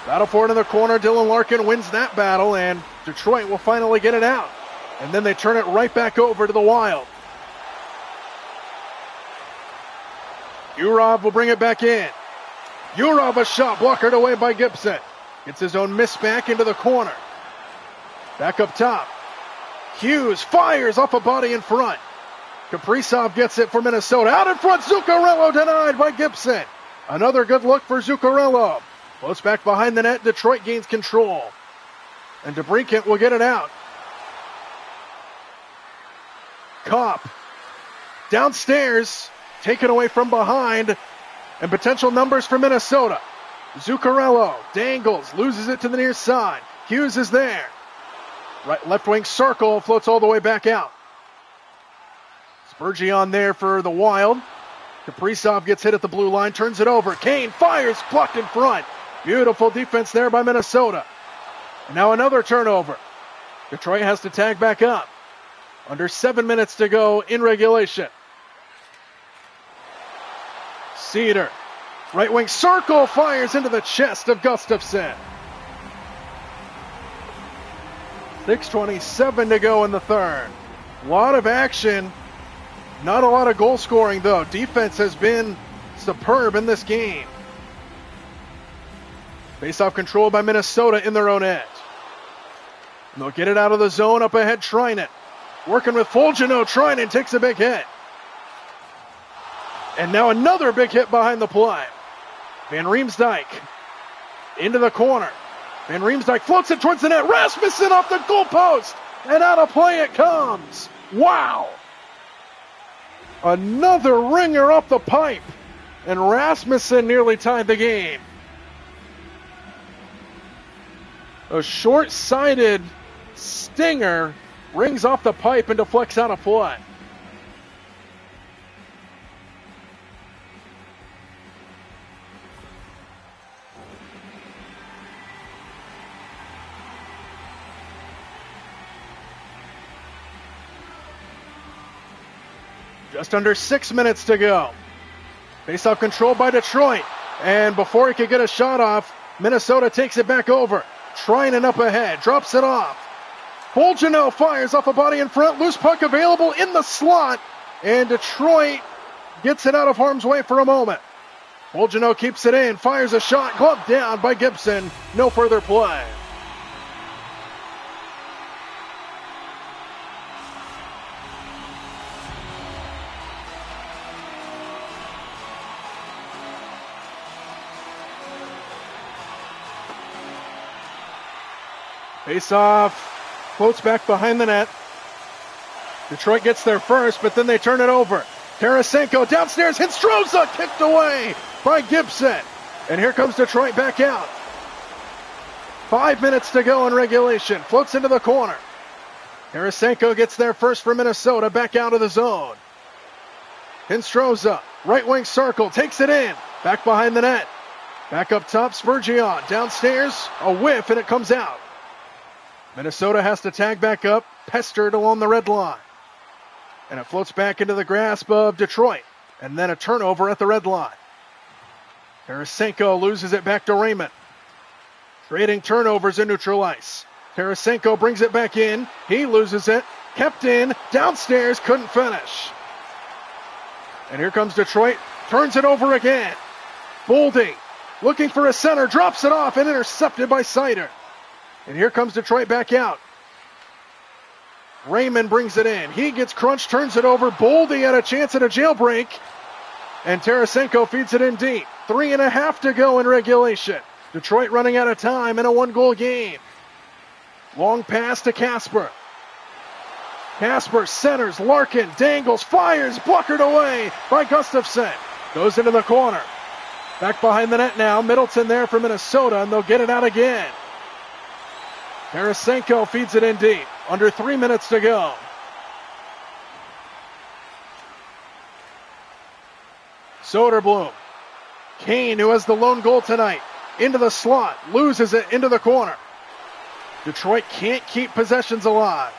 Battle for it in the corner. Dylan Larkin wins that battle, and Detroit will finally get it out. And then they turn it right back over to the Wild. Urov will bring it back in. Urov, a shot blockered away by Gibson. Gets his own miss back into the corner. Back up top. Hughes fires off a body in front. Kaprizov gets it for Minnesota. Out in front, Zuccarello denied by Gibson. Another good look for Zuccarello. Close back behind the net. Detroit gains control. And DeBrincat will get it out. Kopp. Downstairs. Taken away from behind. And potential numbers for Minnesota. Zuccarello dangles. Loses it to the near side. Hughes is there. Right left wing circle. Floats all the way back out. Spurgeon there for the Wild. Kaprizov gets hit at the blue line. Turns it over. Kane fires. Blocked in front. Beautiful defense there by Minnesota. And now another turnover. Detroit has to tag back up. Under 7 minutes to go in regulation. Cedar. Right wing circle fires into the chest of Gustafsson. 6:27 to go in the third. A lot of action. Not a lot of goal scoring though. Defense has been superb in this game. Face-off controlled by Minnesota in their own end. And they'll get it out of the zone. Up ahead, Treinen. Working with Fulgino. Treinen takes a big hit. And now another big hit behind the play. Van Riemsdyk into the corner. Van Riemsdyk floats it towards the net. Rasmussen off the goalpost. And out of play it comes. Wow. Another ringer up the pipe. And Rasmussen nearly tied the game. A short-sighted stinger rings off the pipe and deflects out of play. Just under 6 minutes to go. Face-off controlled by Detroit. And before he could get a shot off, Minnesota takes it back over. Treinen up ahead, drops it off. Fulgino fires off a body in front. Loose puck available in the slot. And Detroit gets it out of harm's way for a moment. Fulgino keeps it in, fires a shot, gloved down by Gibson. No further play. Face-off, floats back behind the net. Detroit gets there first, but then they turn it over. Tarasenko downstairs, hits Stroza, kicked away by Gibson. And here comes Detroit back out. 5 minutes to go in regulation, floats into the corner. Tarasenko gets there first for Minnesota, back out of the zone. Hinstroza, right wing circle, takes it in, back behind the net. Back up top, Spurgeon, downstairs, a whiff, and it comes out. Minnesota has to tag back up, pestered along the red line. And it floats back into the grasp of Detroit. And then a turnover at the red line. Tarasenko loses it back to Raymond. Trading turnovers in neutral ice. Tarasenko brings it back in. He loses it. Kept in. Downstairs. Couldn't finish. And here comes Detroit. Turns it over again. Boldy looking for a center. Drops it off and intercepted by Seider. And here comes Detroit back out. Raymond brings it in. He gets crunched, turns it over. Boldy had a chance at a jailbreak. And Tarasenko feeds it in deep. 3.5 to go in regulation. Detroit running out of time in a 1-goal game. Long pass to Kasper. Kasper centers, Larkin dangles, fires, blockered away by Gustafsson. Goes into the corner. Back behind the net now. Middleton there for Minnesota, and they'll get it out again. Tarasenko feeds it in deep. Under 3 minutes to go. Soderblom. Kane, who has the lone goal tonight, into the slot. Loses it into the corner. Detroit can't keep possessions alive.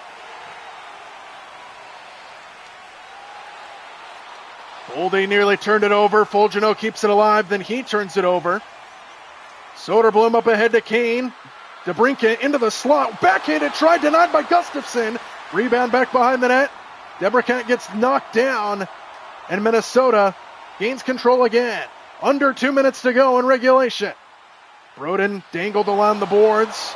Boldy nearly turned it over. Fulgino keeps it alive. Then he turns it over. Soderblom up ahead to Kane. DeBrincat into the slot. Backhanded try denied by Gustafsson. Rebound back behind the net. DeBrincat gets knocked down. And Minnesota gains control again. Under 2 minutes to go in regulation. Broden dangled along the boards.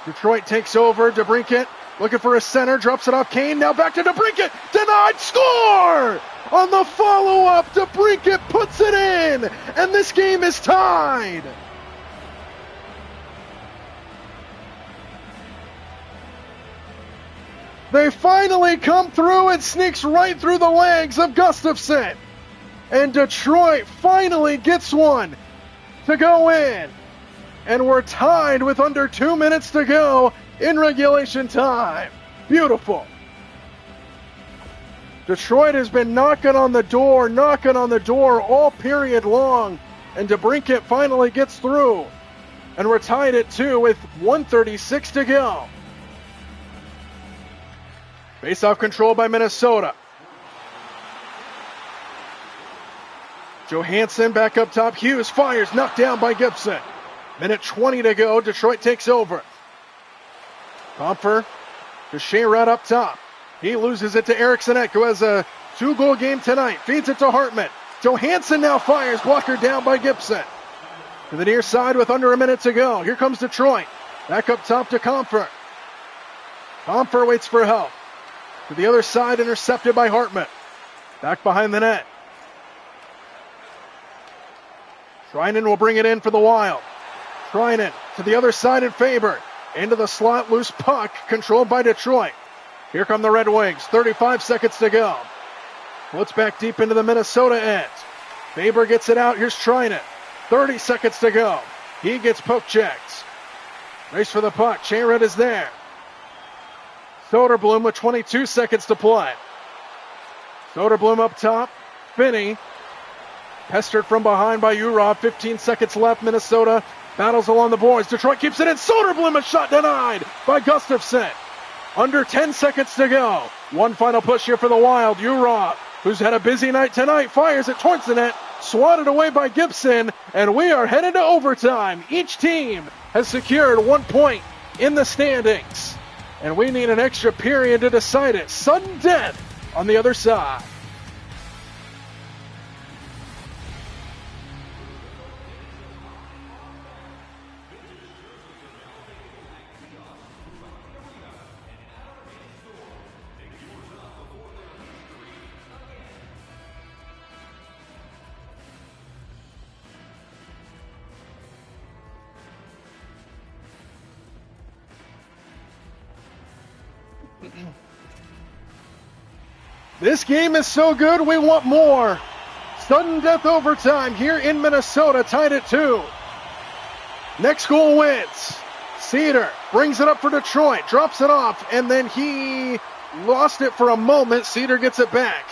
Detroit takes over. DeBrincat looking for a center. Drops it off Kane. Now back to DeBrincat. Denied. Score! On the follow-up, DeBrincat puts it in, and this game is tied. They finally come through. It sneaks right through the legs of Gustafsson. And Detroit finally gets one to go in. And we're tied with under 2 minutes to go in regulation time. Beautiful. Detroit has been knocking on the door all period long. And DeBrincat finally gets through. And we're tied at 2 with 1:36 to go. Face-off control by Minnesota. Johansson back up top. Hughes fires, knocked down by Gibson. Minute 20 to go. Detroit takes over. Comfer to Sherrod up top. He loses it to Eriksson Ek, who has a 2-goal game tonight. Feeds it to Hartman. Johansson now fires. Blocker down by Gibson. To the near side with under a minute to go. Here comes Detroit. Back up top to Comfer. Comfer waits for help. To the other side, intercepted by Hartman. Back behind the net. Treinen will bring it in for the Wild. Treinen to the other side in favor. Into the slot, loose puck, controlled by Detroit. Here come the Red Wings, 35 seconds to go. Blitz back deep into the Minnesota end. Faber gets it out, here's Treinen. 30 seconds to go. He gets poke checked. Race for the puck, Sherrod is there. Soderblom with 22 seconds to play. Soderblom up top. Finney pestered from behind by Urov. 15 seconds left. Minnesota battles along the boards. Detroit keeps it in. Soderblom, a shot denied by Gustafsson. Under 10 seconds to go. One final push here for the Wild. Urov, who's had a busy night tonight, fires it towards the net. Swatted away by Gibson. And we are headed to overtime. Each team has secured 1 point in the standings. And we need an extra period to decide it. Sudden death on the other side. This game is so good, we want more. Sudden death overtime here in Minnesota, tied at 2. Next goal wins. Cedar brings it up for Detroit, drops it off, and then he lost it for a moment. Cedar gets it back.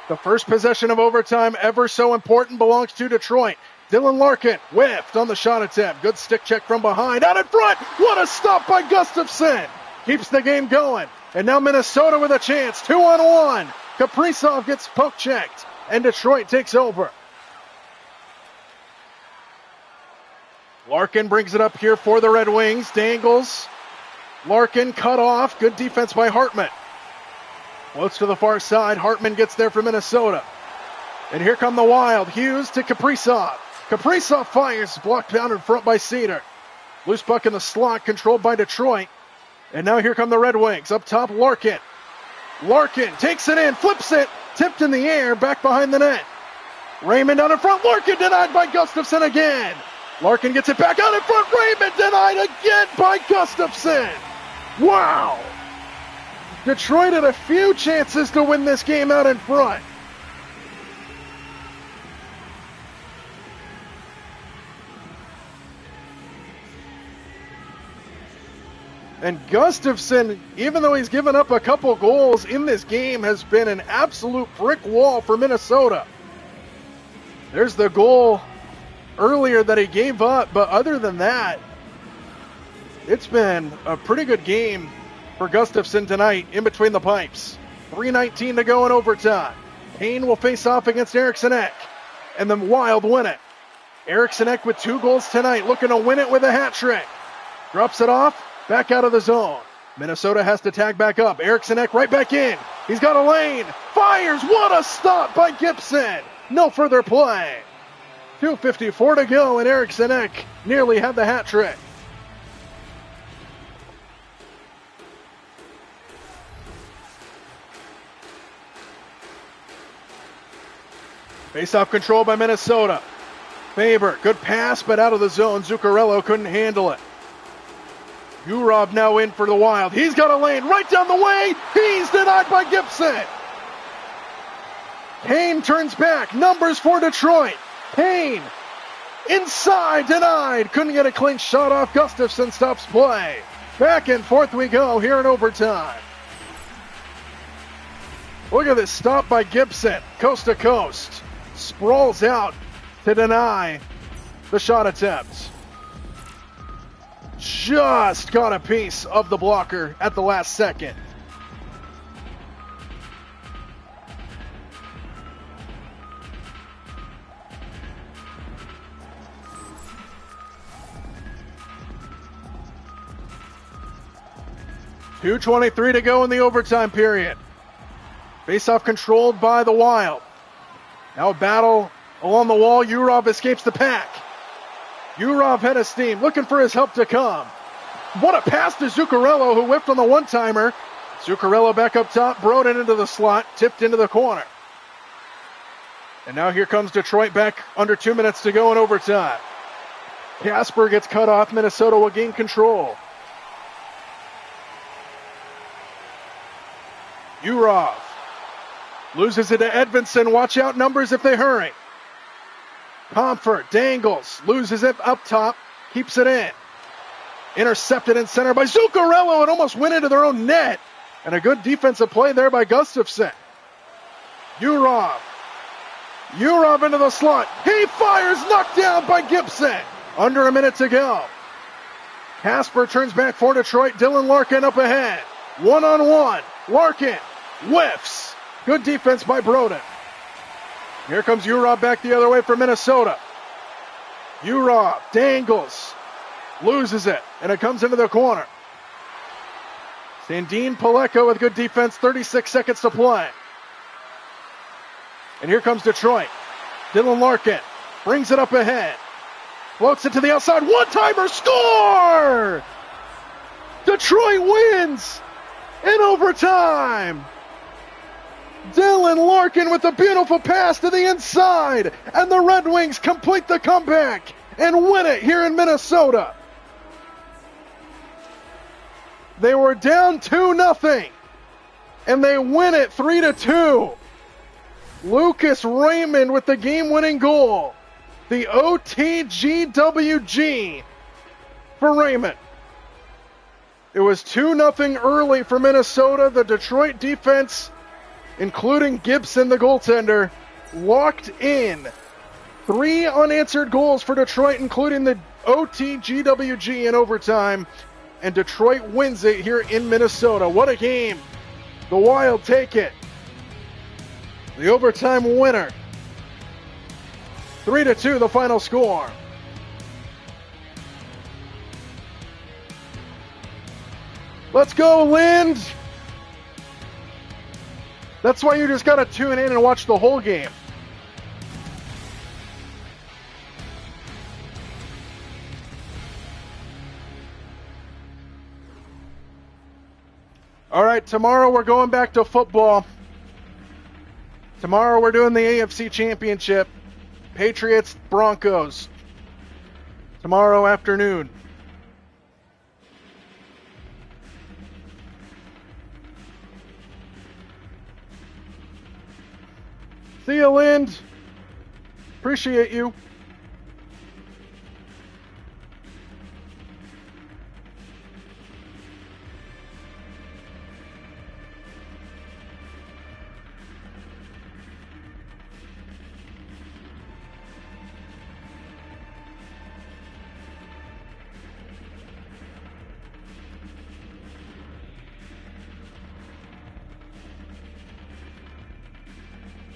The first possession of overtime, ever so important, belongs to Detroit. Dylan Larkin whiffed on the shot attempt. Good stick check from behind. Out in front. What a stop by Gustafsson. Keeps the game going. And now Minnesota with a chance. 2-on-1. Kaprizov gets poke checked, and Detroit takes over. Larkin brings it up here for the Red Wings. Dangles. Larkin cut off. Good defense by Hartman. Floats to the far side. Hartman gets there for Minnesota. And here come the Wild. Hughes to Kaprizov. Kaprizov fires. Blocked down in front by Cedar. Loose puck in the slot, controlled by Detroit. And now here come the Red Wings. Up top, Larkin. Larkin takes it in, flips it, tipped in the air, back behind the net. Raymond out in front, Larkin denied by Gustafsson again. Larkin gets it back out in front, Raymond denied again by Gustafsson. Wow! Detroit had a few chances to win this game out in front. And Gustafsson, even though he's given up a couple goals in this game, has been an absolute brick wall for Minnesota. There's the goal earlier that he gave up, but other than that, it's been a pretty good game for Gustafsson tonight in between the pipes. 3:19 to go in overtime. Payne will face off against Eriksson Ek, and the Wild win it. Eriksson Ek with 2 goals tonight, looking to win it with a hat trick. Drops it off. Back out of the zone. Minnesota has to tag back up. Eriksson Ek right back in. He's got a lane. Fires. What a stop by Gibson. No further play. 2:54 to go, and Eriksson Ek nearly had the hat trick. Face-off control by Minnesota. Faber, good pass, but out of the zone. Zuccarello couldn't handle it. Urov now in for the Wild. He's got a lane right down the way. He's denied by Gibson. Kane turns back. Numbers for Detroit. Kane inside, denied. Couldn't get a clean shot off. Gustafsson stops play. Back and forth we go here in overtime. Look at this stop by Gibson. Coast to coast. Sprawls out to deny the shot attempt. Just got a piece of the blocker at the last second. .2:23 to go in the overtime period. Faceoff controlled by the Wild. Now a battle along the wall. Urov escapes the pack. Urov head of steam, looking for his help to come. What a pass to Zuccarello, who whiffed on the one-timer. Zuccarello back up top, Broden into the slot, tipped into the corner. And now here comes Detroit back under 2 minutes to go in overtime. Kasper gets cut off. Minnesota will gain control. Urov loses it to Edvinsson. Watch out numbers if they hurry. Comfort dangles, loses it up top, keeps it in. Intercepted in center by Zuccarello and almost went into their own net. And a good defensive play there by Gustafsson. Urov into the slot. He fires, knocked down by Gibson. Under a minute to go. Kasper turns back for Detroit. Dylan Larkin up ahead. One-on-one. Larkin whiffs. Good defense by Broden. Here comes Urov back the other way for Minnesota. Urov dangles, loses it, and it comes into the corner. Sandin Paleko with good defense, 36 seconds to play. And here comes Detroit. Dylan Larkin brings it up ahead. Floats it to the outside, one-timer, score! Detroit wins in overtime. Dylan Larkin with a beautiful pass to the inside, and the Red Wings complete the comeback and win it here in Minnesota. They were down 2-0, and they win it 3-2. Lucas Raymond with the game-winning goal. The OTGWG for Raymond. It was 2-0 early for Minnesota. The Detroit defense, including Gibson, the goaltender, locked in. 3 unanswered goals for Detroit, including the OTGWG in overtime. And Detroit wins it here in Minnesota. What a game. The Wild take it. The overtime winner. 3-2 the final score. Let's go, Lind. That's why you just got to tune in and watch the whole game. All right, tomorrow we're going back to football. Tomorrow we're doing the AFC Championship. Patriots, Broncos. Tomorrow afternoon. See you, Lind. Appreciate you.